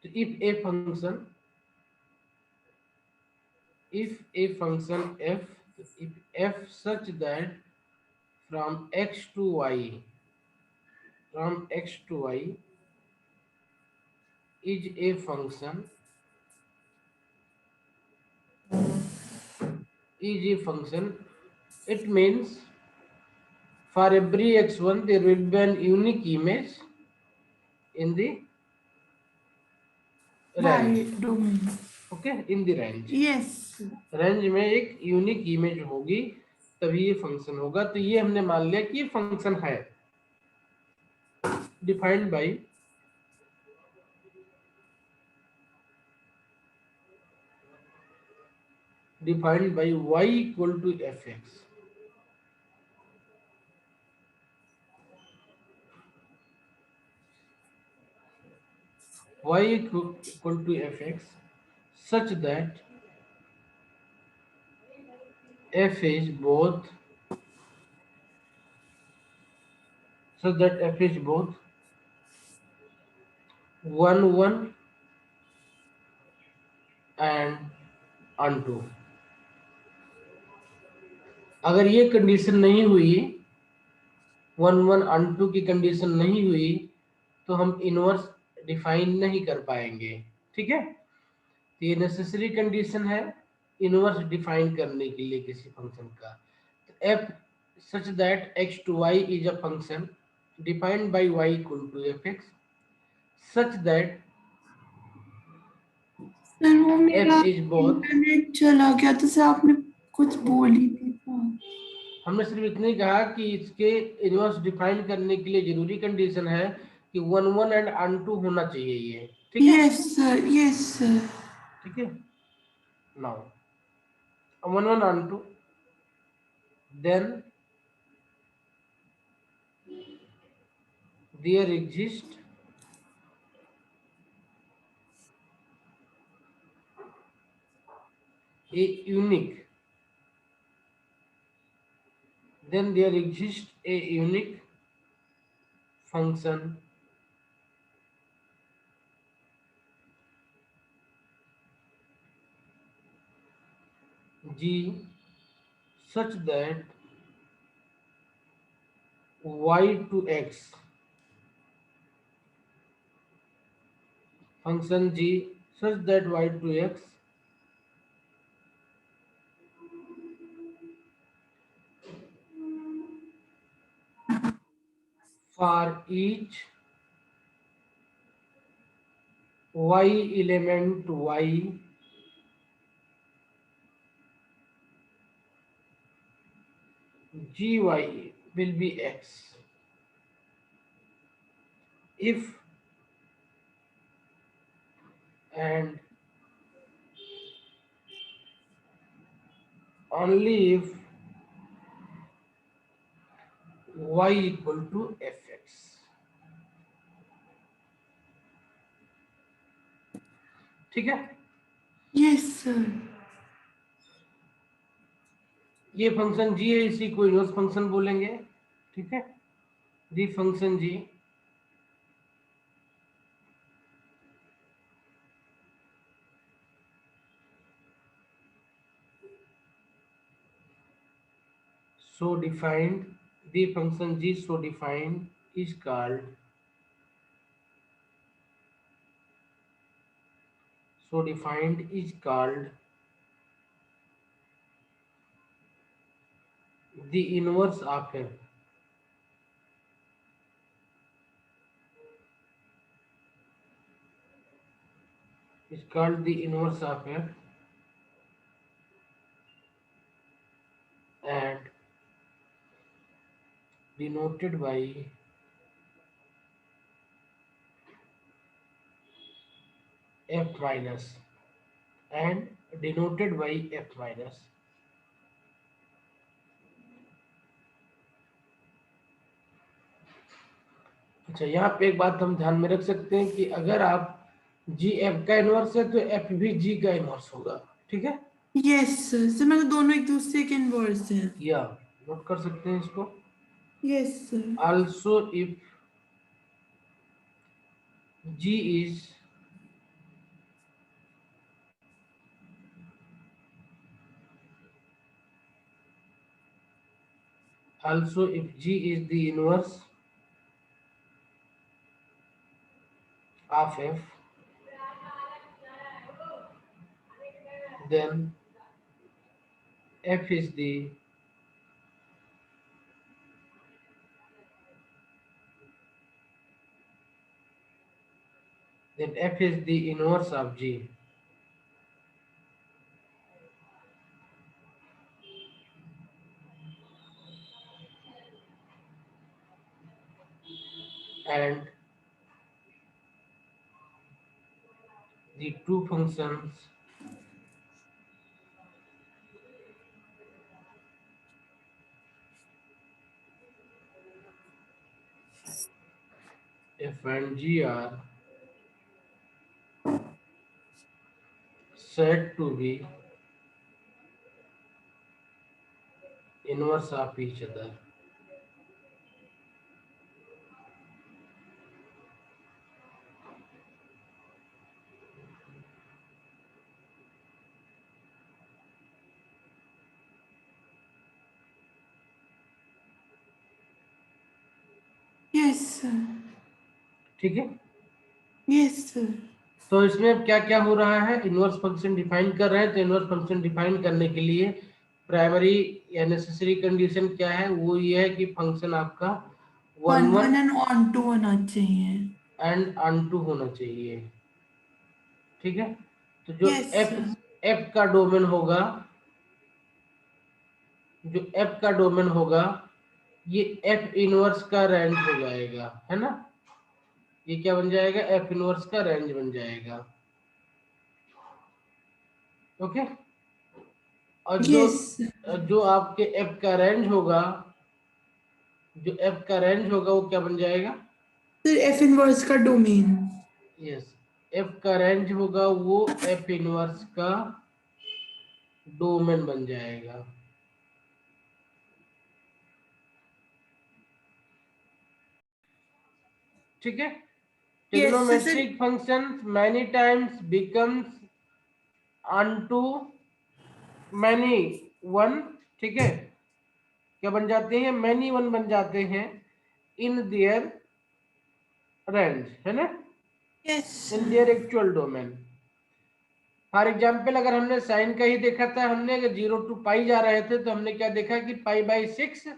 तो if a function f, if f such that from x to y, from x to y is a function, it means for every x1 there will be an unique image in the range. y domain. Okay, in the range, Yes. Range में एक unique image होगी तभी ये function होगा। तो ये हमने मान लिया कि ये फंक्शन है, defined by y equal to fx। y equal to fx such that f is both, one one and onto। अगर ये कंडीशन नहीं हुई, वन वन onto की कंडीशन नहीं हुई, तो हम इनवर्स डिफाइन नहीं कर पाएंगे। ठीक है, तो ये नेसेसरी कंडीशन है इनवर्स डिफाइन करने के लिए किसी फंक्शन का। तो f such that x to y is a function defined by y equal to fx such that sir वो मेरा f is both। इंटरनेट चला गया तो सर आपने कुछ बोल ही नहीं था। हमने सिर्फ इतना ही कहा कि इसके इनवर्स डिफाइन करने के लिए जरूरी कंडीशन है कि वन वन एंड अनटू होना चाहिए ये। ठीक है, यस सर, यस सर। ठीक है। Now one one unto, then there exists a unique, function g such that y to x, function g such that y to x for each y element y gy will be x if and only if y equal to fx। ठीक है, yes sir. ये function g है, इसी को inverse function बोलेंगे। ठीक है, the function g so defined, the function g so defined is called, the inverse of f, is called the inverse of f and denoted by f minus, and denoted by f minus। अच्छा, यहाँ पे एक बात हम ध्यान में रख सकते हैं कि अगर आप जी एफ का इनवर्स है तो एफ भी जी का इनवर्स होगा। ठीक है, यस सर, सर मतलब दोनों एक दूसरे के इनवर्स हैं। या नोट कर सकते हैं इसको। Yes sir. also if g is Also, if G is the inverse of F, then F is the inverse of G. And the two functions F and G are said to be inverse of each other. Yes sir. ठीक है, yes sir. तो इसमें अब क्या क्या हो रहा है, इनवर्स फंक्शन डिफाइन कर रहे हैं। तो इनवर्स फंक्शन डिफाइन करने के लिए प्राइमरी या नेसेसरी कंडीशन क्या है, वो ये है कि फंक्शन आपका 1 1 1 एंड ऑन टू होना चाहिए। एंड अनटू होना चाहिए। ठीक है, तो जो यस एफ सर। एफ का डोमेन होगा, जो एफ का डोमेन होगा, ये एफ इनवर्स का रेंज हो जाएगा, है ना। ये क्या बन जाएगा, एफ इनवर्स का रेंज बन जाएगा। ओके, और यस जो आपके एफ का रेंज होगा, जो एफ का रेंज होगा वो क्या बन जाएगा, सर एफ इनवर्स का डोमेन। यस, एफ का रेंज होगा वो एफ इनवर्स का डोमेन बन जाएगा। ठीक है, yes sir. trigonometric functions many times becomes onto many one। ठीक है, क्या बन जाते हैं, many one बन जाते हैं in their range, है ना, yes in their actual domain। For example अगर हमने साइन का ही देखा था, हमने अगर 0 to पाई जा रहे थे तो हमने क्या देखा कि π/6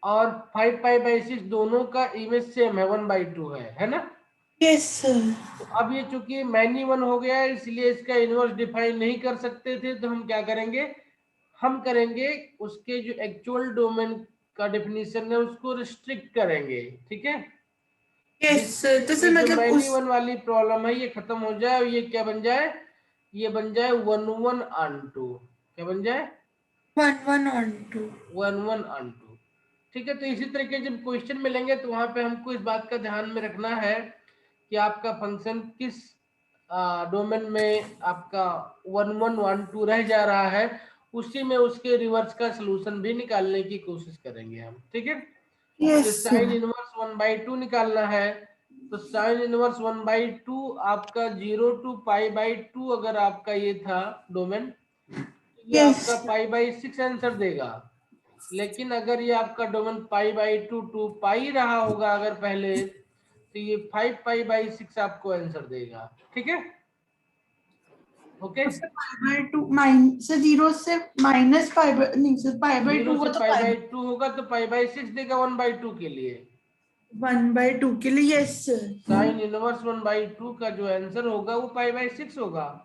और 5π/6 दोनों का इमेज सेम है, 1/2 है ना। Yes sir. तो अब ये चूंकि मैनी वन हो गया है, इसलिए इसका इनवर्स डिफाइन नहीं कर सकते थे, तो हम क्या करेंगे, हम करेंगे उसके जो एक्चुअल डोमेन का डेफिनेशन है उसको रिस्ट्रिक्ट करेंगे। ठीक है, यस सर। तो ये सर जो मतलब मैनी उस वन वाली प्रॉब्लम है ये खत्म हो जाए, और ये क्या बन जाए, ये बन जाए 1 1 ऑन 2। क्या बन जाए, 1 1 ऑन टू। 1 1 ऑन 2। ठीक है, तो इसी तरीके जब क्वेश्चन मिलेंगे तो वहां पे हमको इस बात का ध्यान में रखना है कि आपका फंक्शन किस डोमेन में आपका 1 1 1 2 रह जा रहा है, उसी में उसके रिवर्स का सलूशन भी निकालने की कोशिश करेंगे हम। ठीक है, तो यस साइन सर। इनवर्स 1/2 निकालना है, तो साइन इनवर्स 1/2 आपका 0 to π/2 अगर आपका ये था डोमेन, ये यस आपका π/6 आंसर देगा। लेकिन अगर ये आपका डोमेन π/2 2 पाई रहा होगा अगर पहले, तो ये 5π/6 आपको आंसर देगा। ठीक है, ओके, सर π/2 सर 0 से माइनस नहीं सर π/2 0 होगा से तो π/2 होगा तो π/6 देगा 1/2 के लिए। 1/2 के लिए। Yes sir. साइन इनवर्स 1/2 का जो आंसर होगा वो π/6 होगा।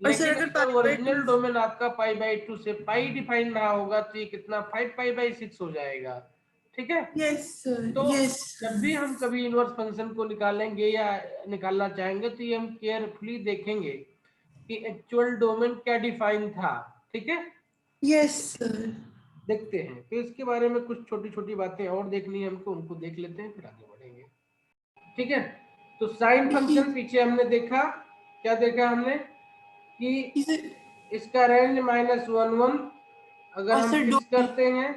और सर लेकिन अगर अगर π/2 ओरिजिनल डोमेन आपका π/2 से पाई डिफाइन रहा होगा तो ये कितना 5π/6 हो जाएगा। ठीक है, यस सर। तो यस जब भी हम कभी इनवर्स फंक्शन को निकालेंगे या निकालना चाहेंगे तो ये हम केयरफुली देखेंगे कि एक्चुअल डोमेन क्या डिफाइन था। ठीक है, यस सर। देखते हैं, तो इसके बारे में कुछ छोटी छोटी बातें और देखनी है हमको, उनको देख लेते हैं फिर आगे बढ़ेंगे। ठीक है, तो साइन फंक्शन पीछे हमने देखा, क्या देखा हमने कि इसका रेंज -1 1 अगर और हम सर फिक्स करते हैं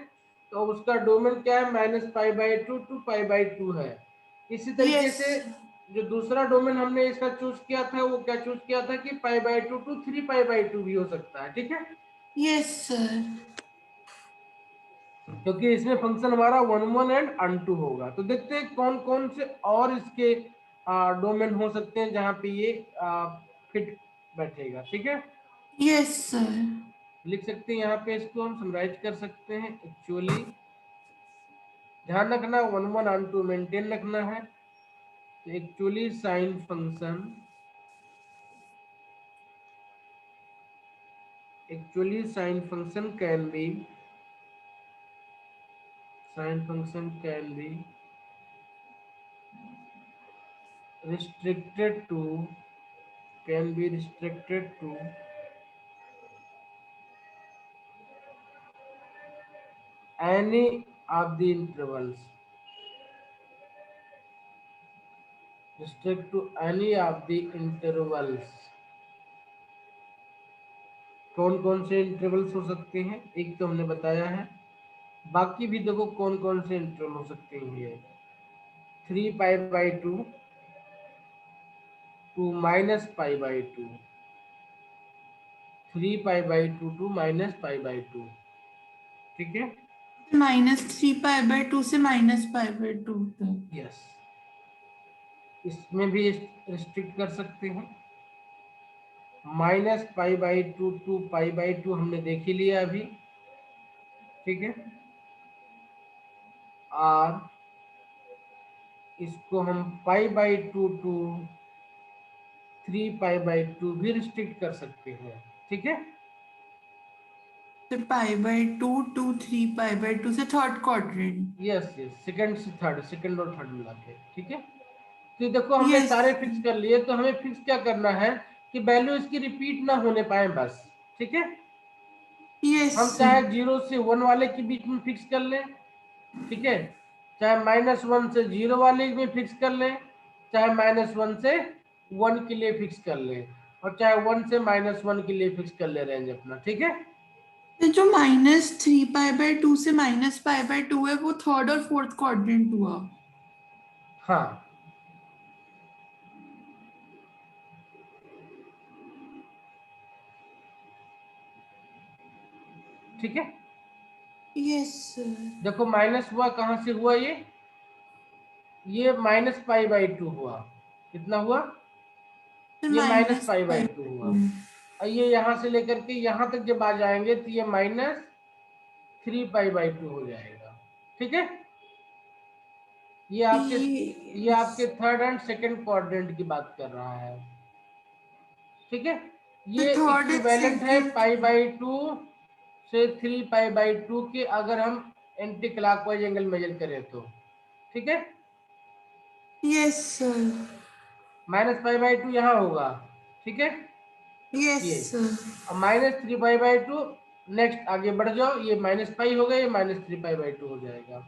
तो उसका डोमेन क्या है, -π/2 to π/2 है। इसी तरीके यस से जो दूसरा डोमेन हमने इसका चूज किया था वो क्या चूज किया था कि π/2 to 3π/2 भी हो सकता है। ठीक है, यस सर। क्योंकि इसमें फंक्शन हमारा 1 1 एंड अनटू होगा। तो देखते हैं कौन कौन से और इसके डोमेन हो सकते हैं जहां पे ये फिट बैठेगा। ठीक है, यस सर। लिख सकते हैं यहाँ पे, इसको हम समराइज कर सकते हैं। एक्चुअली ध्यान रखना 1 1 अनटू मेंटेन रखना है। तो actually sine function, actually sine function can be restricted to any of the intervals, restrict to any of the intervals। कौन कौन से इंटरवल्स हो सकते हैं, एक तो हमने बताया है, बाकी भी देखो कौन कौन से इंटरवल हो सकते हैं। 3π/2 to -π/2, 3π/2 to -π/2। ठीक है, -3π/2 से -π/2 तक। यस, इसमें भी रिस्ट्रिक्ट कर सकते हैं। -π/2 टू π/2 हमने देख ही लिया अभी। ठीक है, और इसको हम π/2 टू 3π/2 भी रिस्ट्रिक्ट कर सकते हैं। ठीक है, तो π/2 टू 3π/2 से third quadrant. Yes yes, second से थर्ड, सेकंड और थर्ड मिला के। ठीक है, तो देखो हमने यस सारे फिक्स कर लिए, तो हमें फिक्स क्या करना है कि वैल्यू इसकी रिपीट ना होने पाए बस। ठीक है, यस हम चाहे 0 से 1 वाले के बीच में फिक्स कर लें, ठीक है, चाहे -1 से 0 वाले में फिक्स कर लें, चाहे -1 से 1 के लिए फिक्स कर लें, और चाहे 1 से -1 के लिए फिक्स कर ले रेंज अपना। ठीक है, तो जो -3π/2 से -π/2 है वो थर्ड और फोर्थ क्वाड्रेंट हुआ। हाँ, ठीक है, यस सर। देखो माइनस हुआ कहां से हुआ, ये -π/2 हुआ। कितना हुआ, ये -π/2 हुआ। और ये यहां से लेकर के यहां तक जब आ जाएंगे तो ये -3π/2 हो जाएगा। ठीक है, ये आपके थर्ड एंड सेकंड क्वाड्रेंट की बात कर रहा है। ठीक है, ये थर्ड एंड इक्विवेलेंट है सेकंड। π/2 से 3π/2 के, अगर हम एंटी क्लॉकवाइज एंगल मेजर करें तो। ठीक है, यस सर। -π/2 यहाँ होगा। ठीक है, यस ये सर। अब -3π/2, नेक्स्ट आगे बढ़ जाओ, ये -π हो गया, ये -3π/2 हो जाएगा।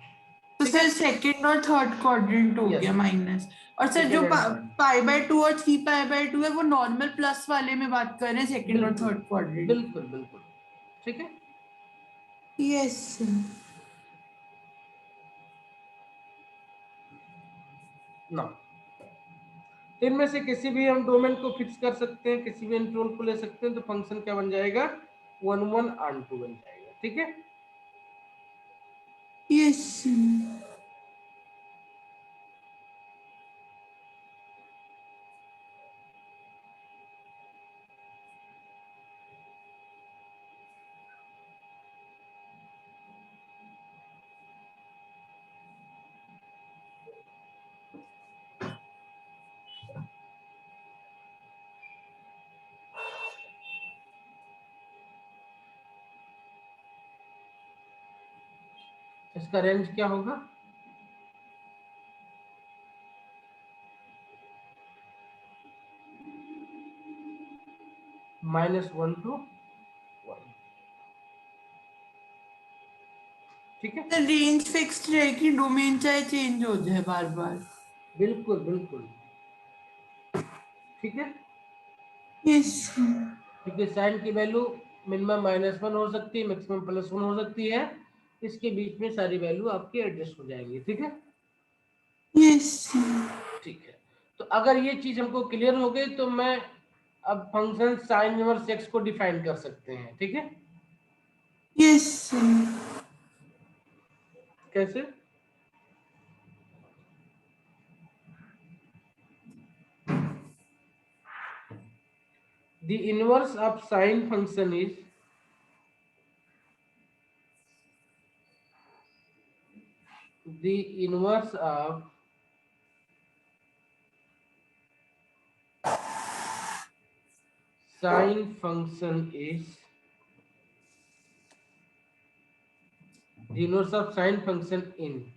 तो ठीक है, सर सेकंड और थर्ड क्वाड्रेंट हो यस, गया माइनस। और सर जो सेकंड एंड थर्ड, π/2 और 3π/2 है वो नॉर्मल प्लस वाले में बात कर रहे हैं, सेकंड और बिल्कुल थर्ड क्वाड्रेंट। बिल्कुल बिल्कुल। ठीक है, यस सर। ना इनमें से किसी भी हम डोमेन को फिक्स कर सकते हैं, किसी भी इंटरवल को ले सकते हैं, तो फंक्शन क्या बन जाएगा, 1 1 अनटू बन जाएगा। ठीक है, यस सर। इसका रेंज क्या होगा, -1 to 1। ठीक है, रेंज फिक्स्ड रहेगी, डोमेन चाहे चेंज हो जाए बार बार। बिल्कुल बिल्कुल। ठीक है, यस। क्योंकि साइन की वैल्यू मिनिमम -1 हो सकती है, मैक्सिमम +1 हो सकती है, इसके बीच में सारी वैल्यू आपकी एडजस्ट हो जाएंगी। ठीक है, यस। ठीक है, तो अगर ये चीज हमको क्लियर हो गई तो मैं अब फंक्शन साइन इनवर्स x को डिफाइन कर सकते हैं। ठीक है, यस। कैसे? The inverse of sine function is the inverse of sine function is the inverse of sine function in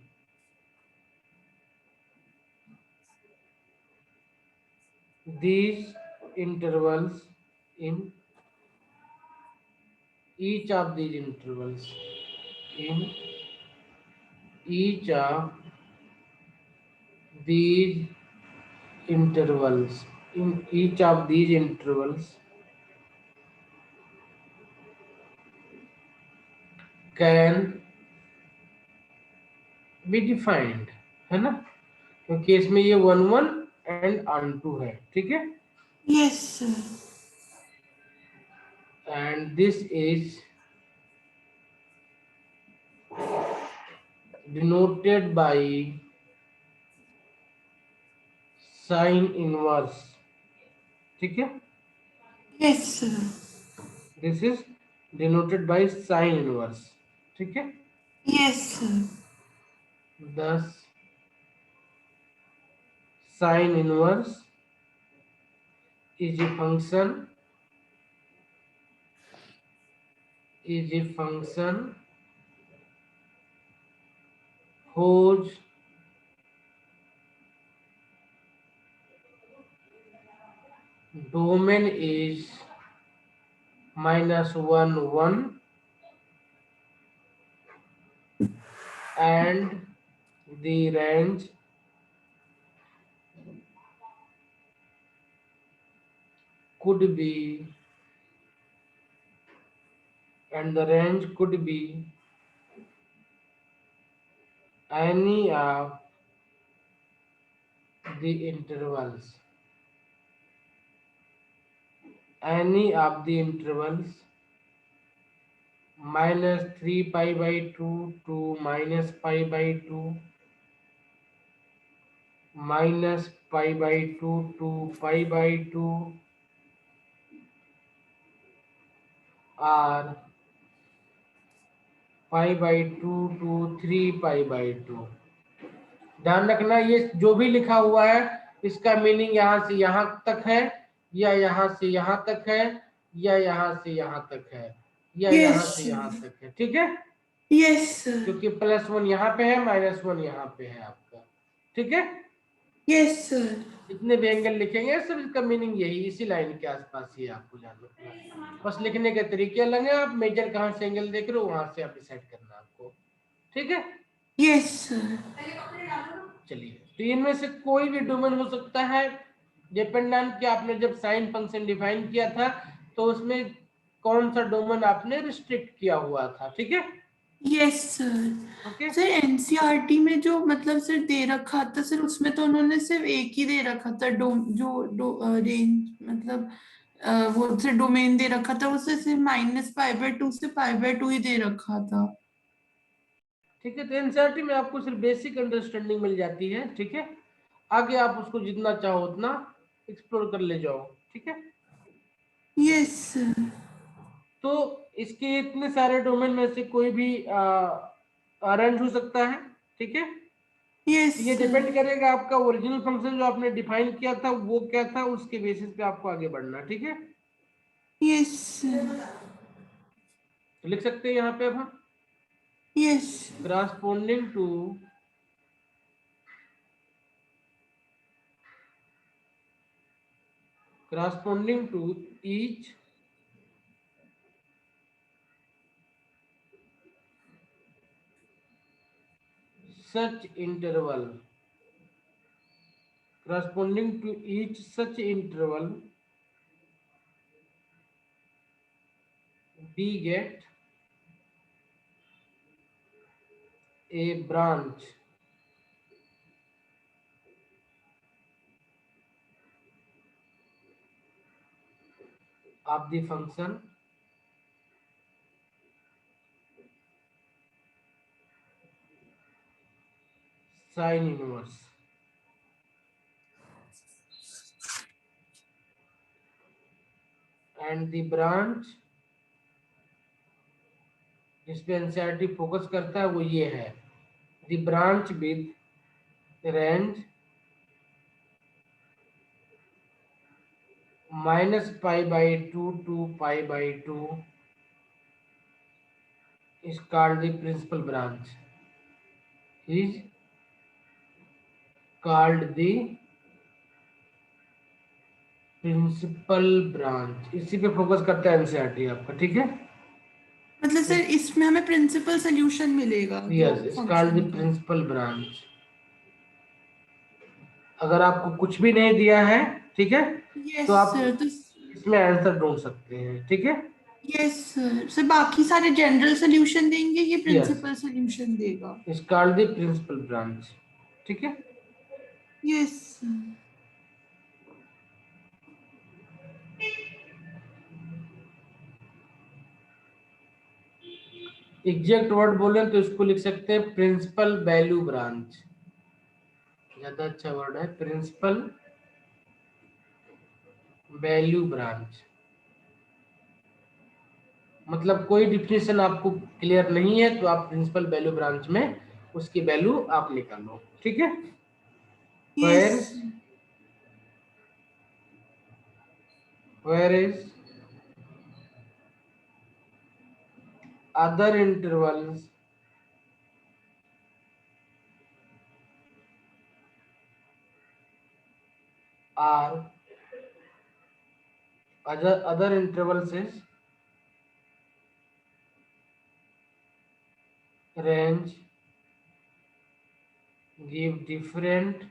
these intervals, in each of these intervals, in each of these intervals, in each of these intervals can be defined, है ना? क्योंकि इसमें ये 1 1 and onto है, ठीक है? Yes, sir. And this is denoted by sine inverse, ठीक है? Yes, sir. This is denoted by sine inverse, ठीक है? Yes, sir. Thus sine inverse is a function whose domain is -1 1 and the range could be any of the intervals -3 pi by 2 to -pi by 2, -pi by 2 to pi by 2, or pi by 2 to 3 pi by 2। ध्यान रखना ये जो भी लिखा हुआ है इसका meaning यहाँ से यहाँ तक है, या यहाँ से यहाँ तक है, या यहाँ से यहाँ तक है, या यहाँ Yes, से sir. यहाँ तक है, ठीक है? Yes, sir. क्योंकि +1 यहाँ पे है, -1 यहाँ पे है आपका, ठीक है? Yes, sir. जितने भी एंगल लिखेंगे सब इसका मीनिंग यही, इसी लाइन के आसपास ही आपको ध्यान रखना है। बस लिखने के तरीके अलग है, आप मेजर कहाँ से एंगल देख रहे हो वहां से आप डिसाइड करना आपको, ठीक है? Yes, sir. चलिए, तो इनमें से कोई भी डोमेन हो सकता है, डिपेंडेंट कि आपने जब साइन फंक्शन डिफाइन किया था तो उसमें कौन सा डोमेन आपने रिस्ट्रिक्ट किया हुआ था, ठीक है? Yes sir. Okay, sir NCERT में जो मतलब सर दे रखा था सर, उसमें तो उन्होंने सिर्फ एक ही दे रखा था, रेंज मतलब वो सर डोमेन दे रखा था, उसे सिर्फ -π/2 से π/2 ही दे रखा था। ठीक है, तो एनसीईआरटी में आपको सिर्फ बेसिक अंडरस्टैंडिंग मिल जाती है, ठीक है? आगे आप उसको जितना चाहो उतना एक्सप्लोर कर ले जाओ, ठीक है? Yes sir. तो इसके इतने सारे डोमेन में से कोई भी अरेंज हो सकता है, ठीक है? यस ये सर। डिपेंड करेगा आपका ओरिजिनल फंक्शन जो आपने डिफाइन किया था वो क्या था, उसके बेसिस पे आपको आगे बढ़ना, ठीक है? Yes sir. तो लिख सकते हैं यहाँ पे अब हम yes. corresponding to each such interval, we get a branch of the function sine inverse and the branch जिस पे एनसीईआरटी फोकस करता है वो ये है, the branch with range -π/2 to π/2 is called the principal branch. Is called the principal branch. इसी पे focus करता है एनसीईआरटी आपका, ठीक है। मतलब सर इसमें हमें प्रिंसिपल सोल्यूशन मिलेगा वो yes, it's called function the का। Principal branch. अगर आपको कुछ भी नहीं दिया है, ठीक है, यस तो आप सर। तो इसमें आंसर ढूंढ सकते हैं, ठीक है। यस सर, सर बाकी सारे जनरल सोल्यूशन देंगे, ये यस, प्रिंसिपल सोल्यूशन देगा। It's called the principal branch, ठीक है। यस एग्जैक्ट वर्ड बोले तो इसको लिख सकते हैं प्रिंसिपल वैल्यू ब्रांच, ज्यादा अच्छा वर्ड है, प्रिंसिपल वैल्यू ब्रांच। मतलब कोई डिफिनेशन आपको क्लियर नहीं है तो आप प्रिंसिपल वैल्यू ब्रांच में उसकी वैल्यू आप निकालो, ठीक है। Yes where is other intervals are other intervals is range give different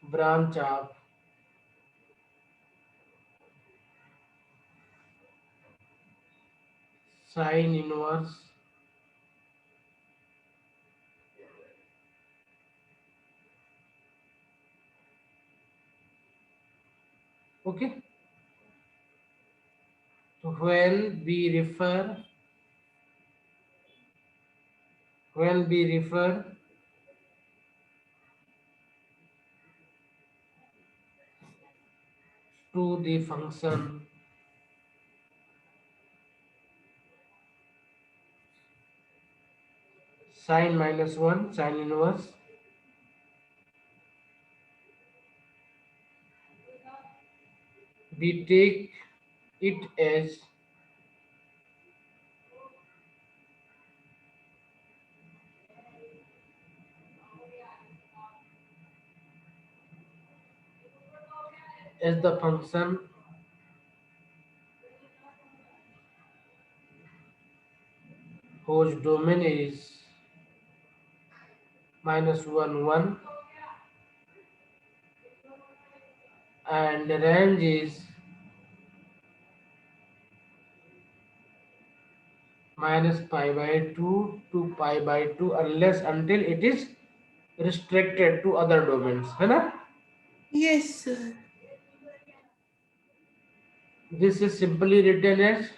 branch of sine inverse okay। So when we refer to the function sine -1 sine inverse we take it as the function whose domain is -1 1 and range is -π/2 to π/2 unless until it is restricted to other domains, है ना। Yes sir. This is simply written as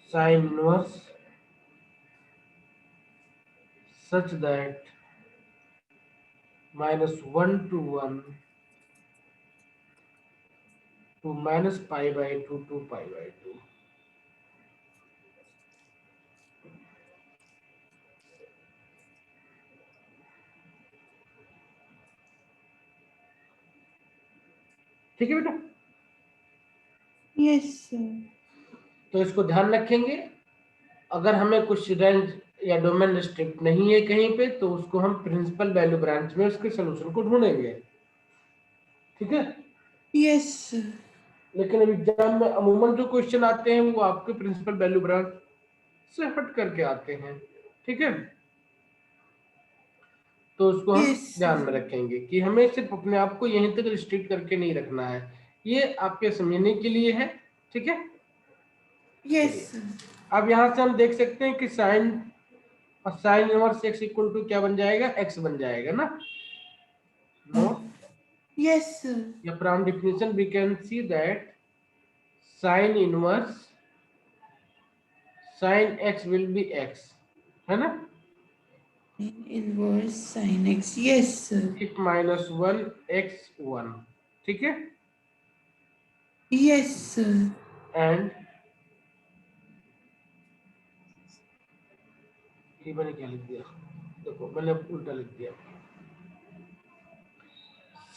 sine inverse such that -1 to 1 to -π/2 to π/2। ठीक है बेटा। Yes sir. तो इसको ध्यान रखेंगे, अगर हमें कुछ रेंज या डोमेन रिस्ट्रिक्ट नहीं है कहीं पे तो उसको हम प्रिंसिपल वैल्यू ब्रांच में उसके सोल्यूशन को ढूंढेंगे, ठीक है। Yes sir. लेकिन अब एग्जाम में अमूमन जो क्वेश्चन आते हैं वो आपके प्रिंसिपल वैल्यू ब्रांच से हट करके आते हैं, ठीक है। तो उसको हम यस ध्यान में रखेंगे कि हमें सिर्फ अपने आप को यहीं तक रिस्ट्रिक्ट करके नहीं रखना है, ये आपके समझने के लिए है, ठीक है। यस अब यहाँ से हम देख सकते हैं कि sine inverse x equal to क्या बन जाएगा, x बन जाएगा ना। नोट यस या from definition we can see that sine inverse sine x will be x, है ना। Inverse sine x, yes if minus 1 x 1, ठीक है। यस एंड ये मैंने क्या लिख दिया, देखो मैंने उल्टा लिख दिया।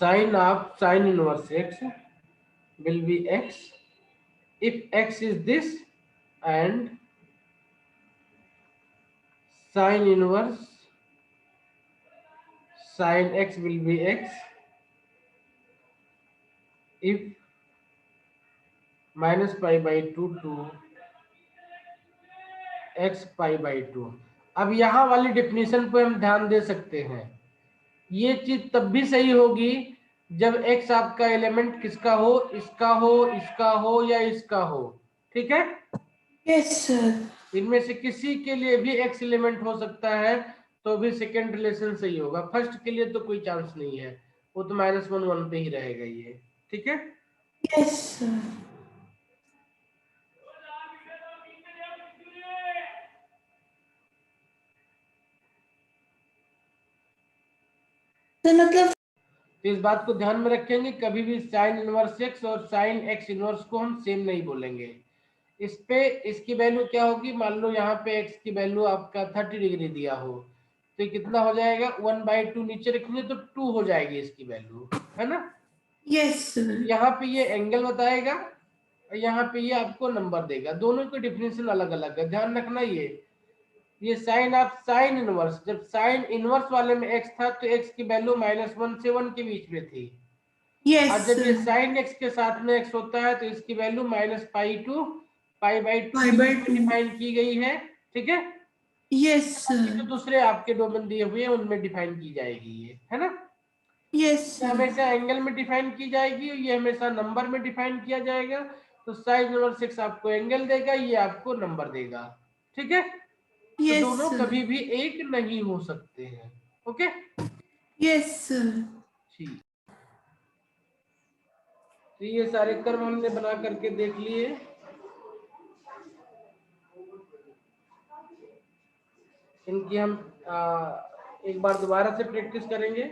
Sign inverse x will be x if x is this, and sin inverse sin x will be x if minus pi by 2 to x pi by 2। अब यहाँ वाली डेफिनेशन पे हम ध्यान दे सकते हैं, ये चीज तब भी सही होगी जब x आपका एलिमेंट किसका हो, इसका हो, इसका हो या इसका हो, ठीक है। यस इनमें से किसी के लिए भी x एलिमेंट हो सकता है, तो भी सेकेंड रिलेशन सही होगा। फर्स्ट के लिए तो कोई चांस नहीं है, वो तो -1 1 पे ही रहेगा ये, ठीक है। यस तो मतलब तो इस बात को ध्यान में रखेंगे, कभी भी साइन इनवर्स x और साइन x इनवर्स को हम सेम नहीं बोलेंगे। इस पे इसकी वैल्यू क्या होगी, मान लो यहाँ पे x की वैल्यू आपका 30 डिग्री दिया हो, तो कितना हो जाएगा, 1/2 नीचे रखेंगे तो 2 हो जाएगी इसकी वैल्यू, है ना। यस यहाँ पे ये एंगल बताएगा, यहाँ पे ये आपको नंबर देगा। दोनों की डिफिनेशन अलग अलग है, ध्यान रखना। ये साइन साइन इनवर्स, जब साइन इनवर्स वाले में x था तो x की वैल्यू -1 से 1 के बीच में थी, और यस जब ये साइन x के साथ में x होता है तो इसकी वैल्यू -पाई टू पाई2 पाई के बाय बीच में 2 डिफाइन की गई है, ठीक है। यस जो दूसरे आपके डोमेन दिए हुए हैं उनमें डिफाइन की जाएगी ये, है ना। यस ये हमेशा एंगल में डिफाइन की जाएगी, ये हमेशा नंबर में डिफाइन किया जाएगा। तो साइन इनवर्स x आपको एंगल देगा, ये आपको नंबर देगा, ठीक है। तो यस दोनों कभी भी एक नहीं हो सकते हैं, ओके। यस ठीक, तो ये सारे कर्व हमने बना करके देख लिए। इनकी हम एक बार दोबारा से प्रैक्टिस करेंगे।